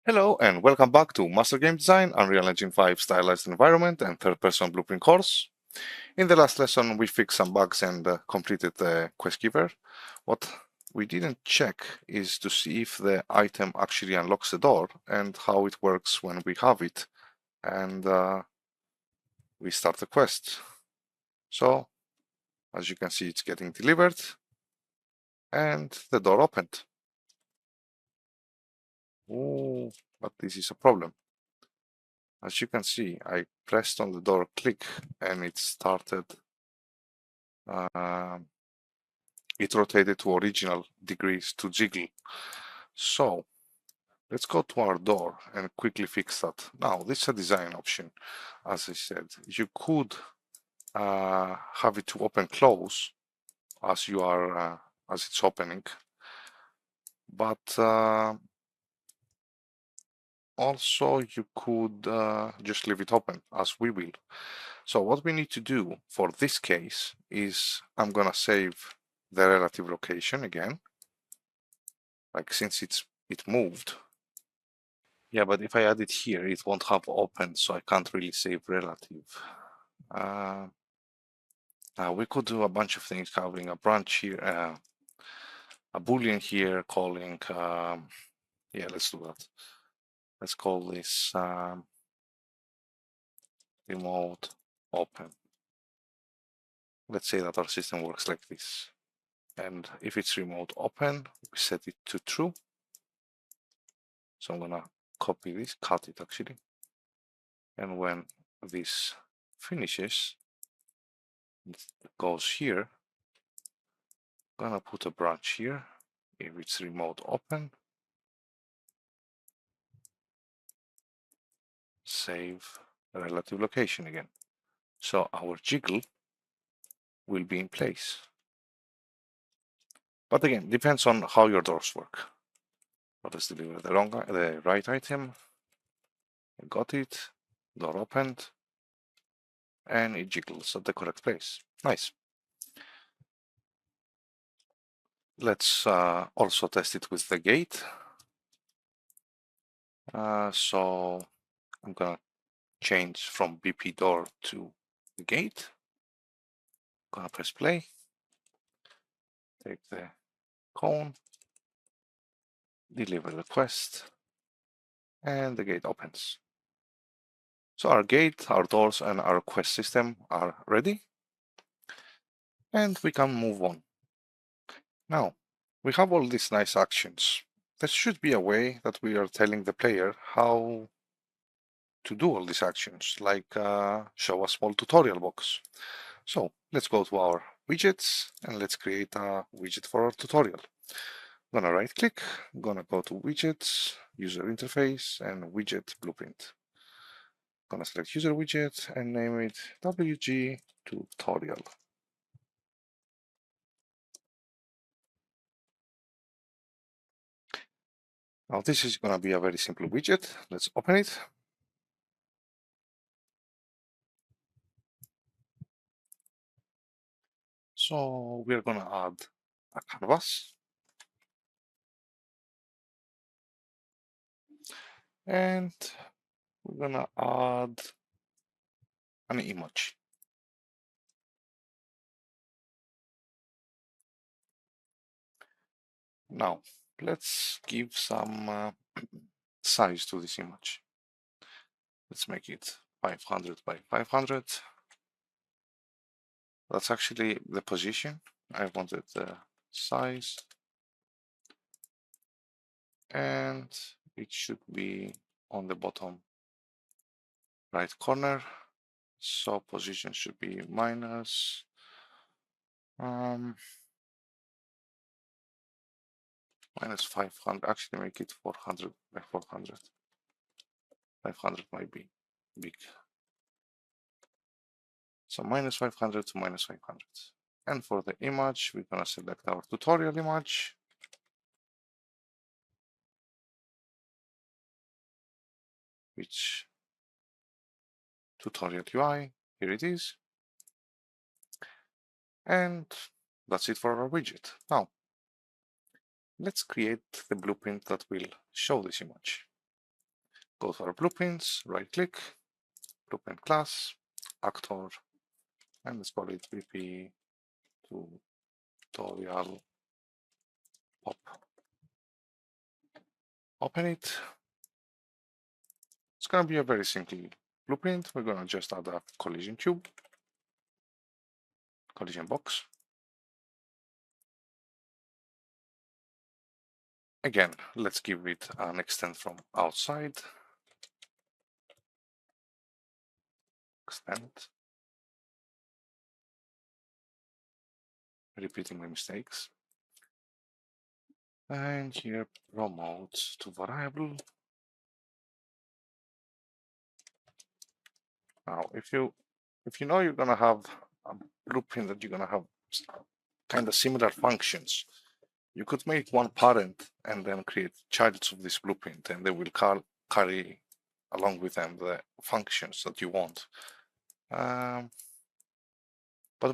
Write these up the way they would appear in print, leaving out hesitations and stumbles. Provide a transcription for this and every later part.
Hello and welcome back to Master Game Design, Unreal Engine 5 Stylized Environment and Third-Person Blueprint course. In the last lesson we fixed some bugs and completed the quest giver. What we didn't check is to see if the item actually unlocks the door and how it works when we have it and we start the quest. So as you can see, it's getting delivered and the door opened. Oh, but this is a problem. As you can see, I pressed on the door click and it started, it rotated to original degrees to jiggle. So let's go to our door and quickly fix that. Now this is a design option. As I said, you could have it to open close as you are as it's opening, but also you could just leave it open as we will. So what we need to do for this case is I'm gonna save the relative location again, like since it moved. Yeah, but if I add it here, it won't have open, so I can't really save relative. Now we could do a bunch of things, having a branch here, a boolean here, calling, yeah, let's do that. Let's call this remote open. Let's say that our system works like this. And if it's remote open, we set it to true. So I'm gonna copy this, cut it actually. And when this finishes, it goes here. I'm gonna put a branch here. If it's remote open, save relative location again. So our jiggle will be in place. But again, depends on how your doors work. Let us deliver the right item. I got it. Door opened. And it jiggles at the correct place. Nice. Let's also test it with the gate. So I'm gonna change from BP door to the gate. Gonna press play. Take the cone. Deliver the quest. And the gate opens. So our gate, our doors, and our quest system are ready. And we can move on. Now, we have all these nice actions. There should be a way that we are telling the player how to do all these actions, like show a small tutorial box. So let's go to our widgets and let's create a widget for our tutorial. I'm gonna right click, I'm gonna go to widgets, user interface, and widget blueprint. I'm gonna select user widget and name it WG tutorial. Now this is gonna be a very simple widget. Let's open it. So we're gonna add a canvas. And we're gonna add an image. Now let's give some size to this image. Let's make it 500 by 500. That's actually the position. I wanted the size. And it should be on the bottom right corner. So position should be minus minus 500. Actually make it 400 by 400. 500 might be big. So minus 500 to minus 500. And for the image, we're gonna select our tutorial image. Which tutorial UI, here it is. And that's it for our widget. Now, let's create the blueprint that will show this image. go to our blueprints, right click, blueprint class, actor, and let's call it VP tutorial pop. Open it. It's going to be a very simple blueprint. We're going to just add a collision cube, collision box. Again, let's give it an extend from outside. Extend. Repeating my mistakes. And here promote to variable. Now, if you know you're gonna have a blueprint that you're gonna have kind of similar functions, you could make one parent and then create childs of this blueprint, and they will carry along with them the functions that you want. But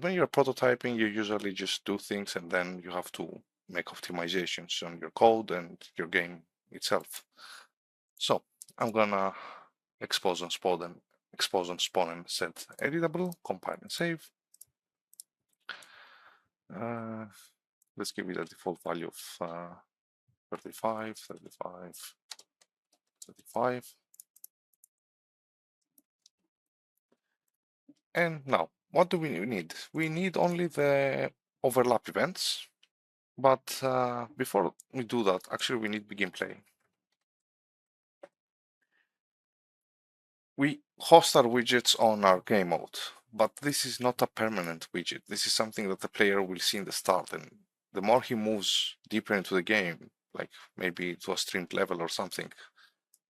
when you're prototyping, you usually just do things and then you have to make optimizations on your code and your game itself. So I'm gonna expose on spawn and set editable, compile and save. Let's give it a default value of 35, 35, 35. And now, what do we need? We need only the overlap events. But before we do that, actually we need begin play. We host our widgets on our game mode, but this is not a permanent widget. This is something that the player will see in the start, and the more he moves deeper into the game, like maybe to a streamed level or something,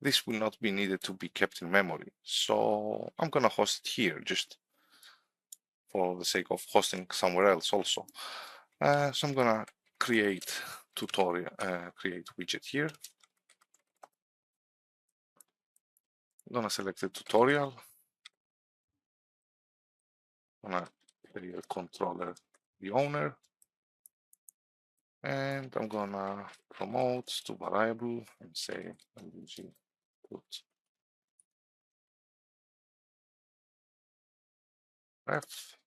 this will not be needed to be kept in memory. So I'm gonna host it here just for the sake of hosting somewhere else also. So I'm gonna create create widget here. I'm gonna select the tutorial. I'm gonna create a controller, the owner, and I'm gonna promote to variable and say put ref.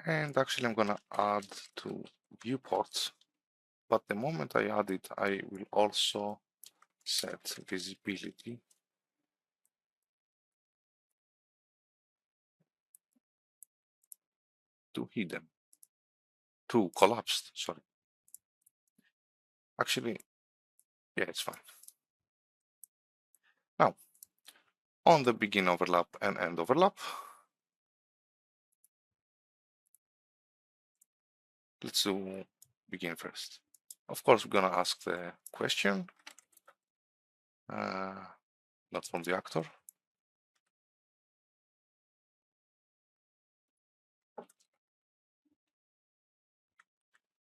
And actually I'm gonna add to viewports, but the moment I add it, I will also set visibility to hidden, to collapsed, sorry. Actually, yeah, it's fine. Now, on the begin overlap and end overlap, let's do begin first. Of course, we're gonna ask the question, not from the actor.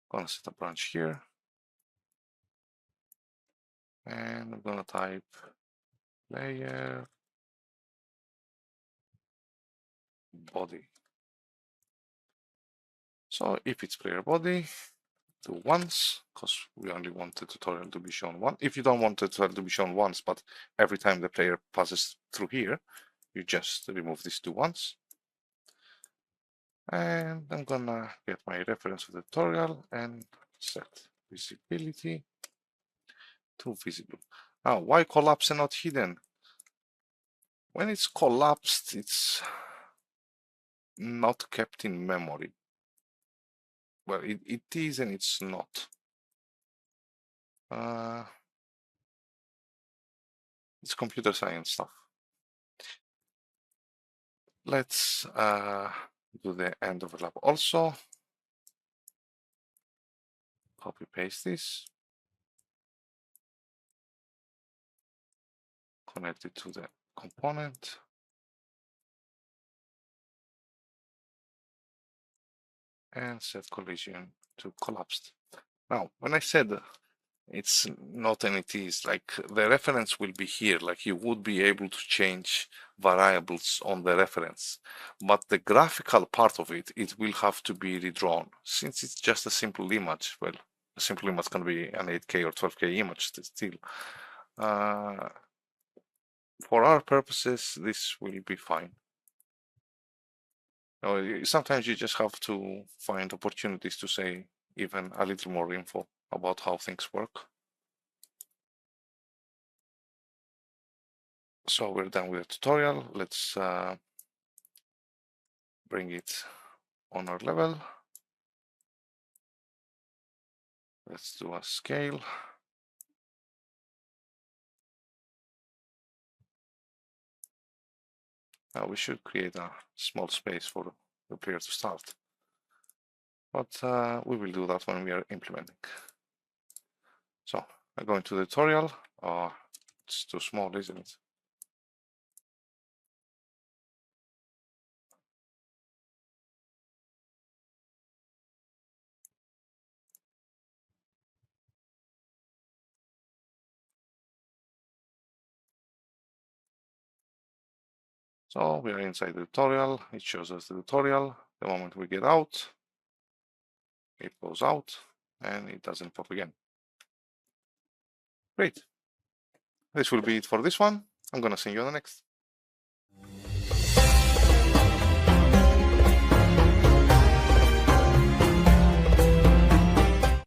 Gonna set a branch here, and I'm gonna type layer body. So if it's player body, do once, because we only want the tutorial to be shown once. If you don't want the tutorial to be shown once, but every time the player passes through here, you just remove this to once. And I'm gonna get my reference of the tutorial and set visibility to visible. Now, why collapse and not hidden? When it's collapsed, it's not kept in memory. Well, it is and it's not. It's computer science stuff. Let's do the end overlap also. Copy paste this. Connect it to the component. And set collision to collapsed. Now, when I said it's not an it is, like the reference will be here, like you would be able to change variables on the reference, but the graphical part of it will have to be redrawn. Since it's just a simple image, well, a simple image can be an 8K or 12K image still. For our purposes, this will be fine. Sometimes you just have to find opportunities to say even a little more info about how things work. So we're done with the tutorial. Let's bring it on our level. Let's do a scale. Now we should create a small space for the player to start. But we will do that when we are implementing. So I go into the tutorial. It's too small, isn't it? So we are inside the tutorial. It shows us the tutorial. The moment we get out, it goes out and it doesn't pop again. Great. This will be it for this one. I'm gonna see you on the next.